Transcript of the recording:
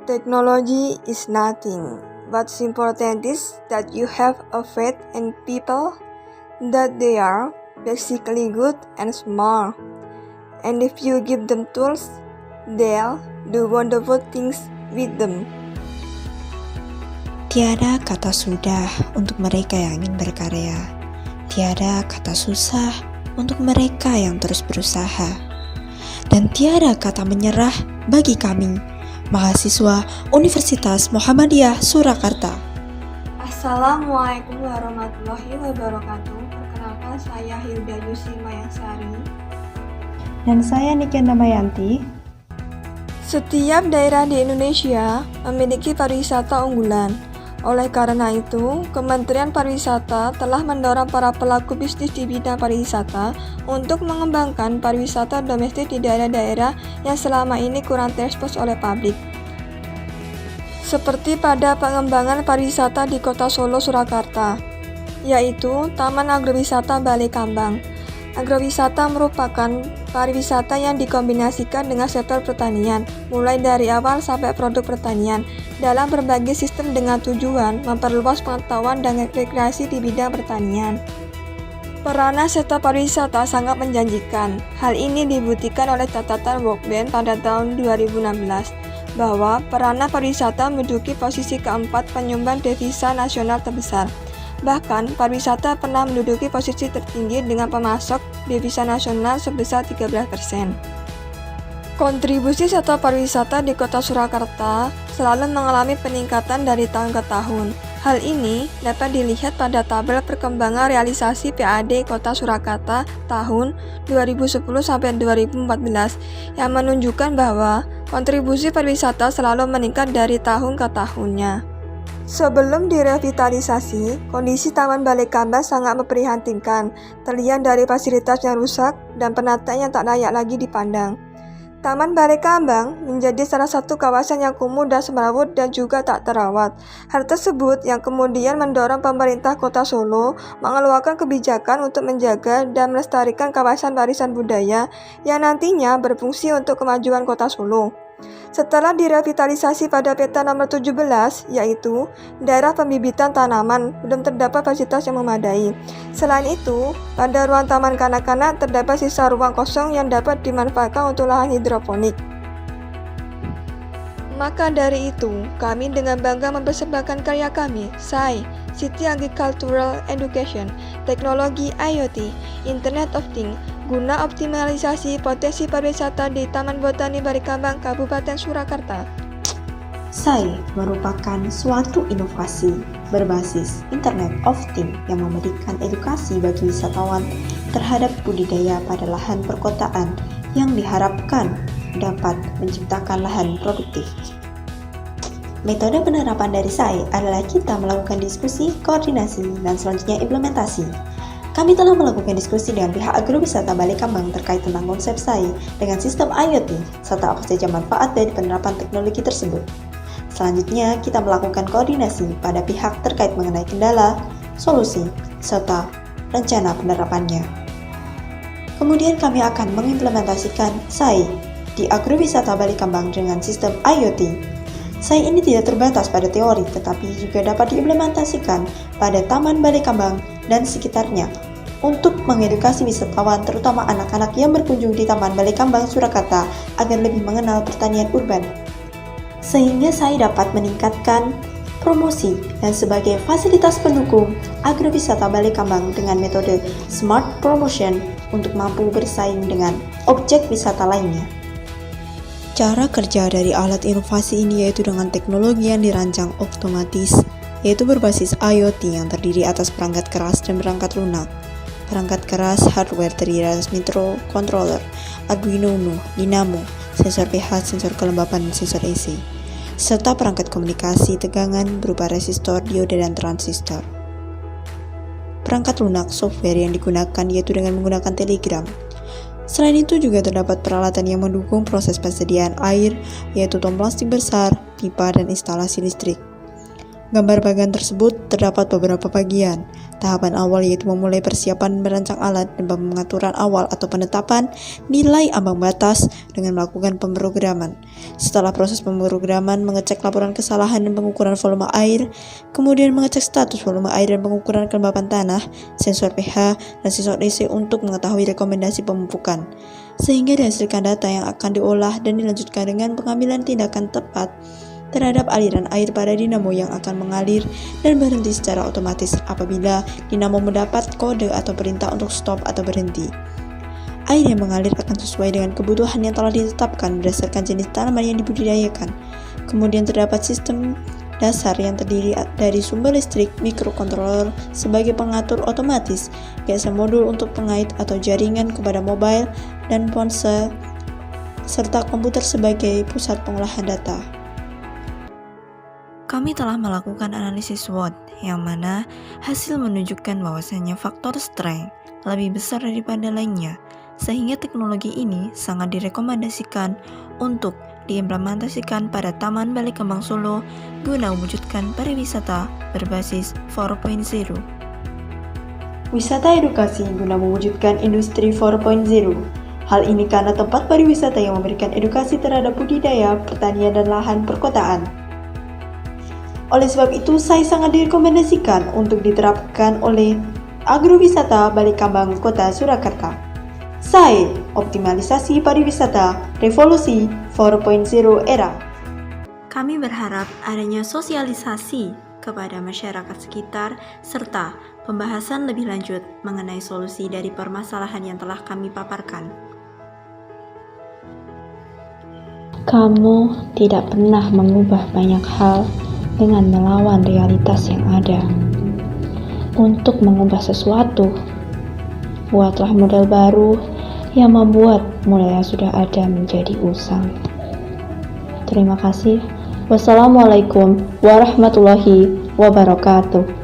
Technology is nothing. What's important is that you have a faith in people, that they are basically good and smart. And if you give them tools, they'll do wonderful things with them. Tiada kata sudah untuk mereka yang ingin berkarya. Tiada kata susah untuk mereka yang terus berusaha. Dan tiada kata menyerah bagi kami, mahasiswa Universitas Muhammadiyah Surakarta. Assalamualaikum warahmatullahi wabarakatuh. Perkenalkan, saya Hilda Yusi Mayansari. Dan saya Niken Damayanti. Setiap daerah di Indonesia memiliki pariwisata unggulan. Oleh karena itu, Kementerian Pariwisata telah mendorong para pelaku bisnis di bidang pariwisata untuk mengembangkan pariwisata domestik di daerah-daerah yang selama ini kurang terekspos oleh publik. Seperti pada pengembangan pariwisata di Kota Solo, Surakarta, yaitu Taman Agrowisata Balai Kambang. Agrowisata merupakan pariwisata yang dikombinasikan dengan sektor pertanian, mulai dari awal sampai produk pertanian, dalam berbagai sistem dengan tujuan memperluas pengetahuan dan rekreasi di bidang pertanian. Peranan sektor pariwisata sangat menjanjikan. Hal ini dibuktikan oleh catatan World Bank pada tahun 2016, bahwa peranan pariwisata menduduki posisi keempat penyumbang devisa nasional terbesar. Bahkan, pariwisata pernah menduduki posisi tertinggi dengan pemasok devisa nasional sebesar 13%. Kontribusi sektor pariwisata di Kota Surakarta selalu mengalami peningkatan dari tahun ke tahun. Hal ini dapat dilihat pada tabel perkembangan realisasi PAD Kota Surakarta tahun 2010-2014 yang menunjukkan bahwa kontribusi pariwisata selalu meningkat dari tahun ke tahunnya. Sebelum direvitalisasi, kondisi Taman Balai Kambang sangat memprihatinkan, terlihat dari fasilitas yang rusak dan penataan yang tak layak lagi dipandang. Taman Balai Kambang menjadi salah satu kawasan yang kumuh dan semrawut dan juga tak terawat. Hal tersebut yang kemudian mendorong pemerintah Kota Solo mengeluarkan kebijakan untuk menjaga dan melestarikan kawasan warisan budaya yang nantinya berfungsi untuk kemajuan Kota Solo. Setelah direvitalisasi pada peta nomor 17, yaitu daerah pembibitan tanaman, belum terdapat fasilitas yang memadai. Selain itu, pada ruang taman kanak-kanak terdapat sisa ruang kosong yang dapat dimanfaatkan untuk lahan hidroponik. Maka dari itu, kami dengan bangga mempersembahkan karya kami, SAI, City Agricultural Education, Teknologi IoT, Internet of Things, guna optimalisasi potensi pariwisata di Taman Botani Balai Kambang, Kabupaten Surakarta. SAI merupakan suatu inovasi berbasis Internet of Things yang memberikan edukasi bagi wisatawan terhadap budidaya pada lahan perkotaan yang diharapkan dapat menciptakan lahan produktif. Metode penerapan dari SAI adalah kita melakukan diskusi, koordinasi, dan selanjutnya implementasi. Kami telah melakukan diskusi dengan pihak agrowisata Balai Kambang terkait tentang konsep SAI dengan sistem IoT, serta apa saja manfaat dari penerapan teknologi tersebut. Selanjutnya, kita melakukan koordinasi pada pihak terkait mengenai kendala, solusi, serta rencana penerapannya. Kemudian kami akan mengimplementasikan SAI di agrowisata Balai Kambang dengan sistem IoT. SAI ini tidak terbatas pada teori, tetapi juga dapat diimplementasikan pada Taman Balai Kambang dan sekitarnya untuk mengedukasi wisatawan, terutama anak-anak yang berkunjung di Taman Balai Kambang Surakarta agar lebih mengenal pertanian urban. Sehingga SAI dapat meningkatkan promosi dan sebagai fasilitas pendukung agrowisata Balai Kambang dengan metode Smart Promotion untuk mampu bersaing dengan objek wisata lainnya. Cara kerja dari alat inovasi ini yaitu dengan teknologi yang dirancang otomatis, yaitu berbasis IoT yang terdiri atas perangkat keras dan perangkat lunak. Perangkat keras hardware terdiri atas microcontroller, Arduino Uno, dinamo, sensor pH, sensor kelembapan, dan sensor AC, serta perangkat komunikasi tegangan berupa resistor, dioda, dan transistor. Perangkat lunak software yang digunakan yaitu dengan menggunakan Telegram. Selain itu juga terdapat peralatan yang mendukung proses persediaan air, yaitu tong plastik besar, pipa, dan instalasi listrik. Gambar bagan tersebut terdapat beberapa bagian. Tahapan awal yaitu memulai persiapan merancang alat dan pengaturan awal atau penetapan nilai ambang batas dengan melakukan pemrograman. Setelah proses pemrograman, mengecek laporan kesalahan dan pengukuran volume air, kemudian mengecek status volume air dan pengukuran kelembapan tanah, sensor pH, dan sensor DC untuk mengetahui rekomendasi pemupukan, sehingga dihasilkan data yang akan diolah dan dilanjutkan dengan pengambilan tindakan tepat terhadap aliran air pada dinamo yang akan mengalir dan berhenti secara otomatis apabila dinamo mendapat kode atau perintah untuk stop atau berhenti. Air yang mengalir akan sesuai dengan kebutuhan yang telah ditetapkan berdasarkan jenis tanaman yang dibudidayakan. Kemudian terdapat sistem dasar yang terdiri dari sumber listrik, mikrokontroler sebagai pengatur otomatis, GSM modul untuk pengait atau jaringan kepada mobile dan ponsel, serta komputer sebagai pusat pengolahan data. Kami telah melakukan analisis SWOT, yang mana hasil menunjukkan bahwasannya faktor strength lebih besar daripada lainnya, sehingga teknologi ini sangat direkomendasikan untuk diimplementasikan pada Taman Balai Kambang Solo guna mewujudkan pariwisata berbasis 4.0. Wisata edukasi guna mewujudkan industri 4.0. Hal ini karena tempat pariwisata yang memberikan edukasi terhadap budidaya, pertanian, dan lahan perkotaan. Oleh sebab itu, saya sangat direkomendasikan untuk diterapkan oleh agrowisata Balai Kambang Kota Surakarta. SAE, optimalisasi pariwisata, revolusi 4.0 era. Kami berharap adanya sosialisasi kepada masyarakat sekitar serta pembahasan lebih lanjut mengenai solusi dari permasalahan yang telah kami paparkan. Kamu tidak pernah mengubah banyak hal dengan melawan realitas yang ada. Untuk mengubah sesuatu, buatlah model baru yang membuat model yang sudah ada menjadi usang. Terima kasih. Wassalamualaikum warahmatullahi wabarakatuh.